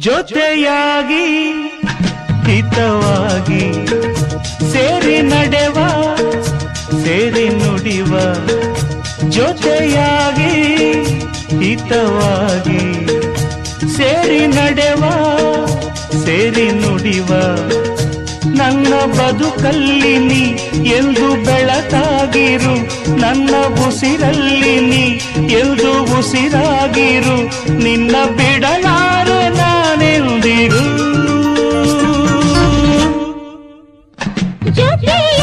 ಜೊತೆಯಾಗಿ ಹಿತವಾಗಿ ಸೇರಿ ನಡೆವ ಸೇರಿ ನುಡಿವ ಜೊತೆಯಾಗಿ ಹಿತವಾಗಿ ಸೇರಿ ನಡೆವ ಸೇರಿ ನುಡಿವ ನನ್ನ ಬದುಕಲ್ಲಿ ನೀ ಎಂದು ಬೆಳಕಾಗಿರು ನನ್ನ ಉಸಿರಲ್ಲಿ ನೀ ಎಂದು ಉಸಿರಾಗಿರು ನಿನ್ನ ಬಿಡಲಾರೆ ನಾನೆಂದಿರು ಜೊತೆಯ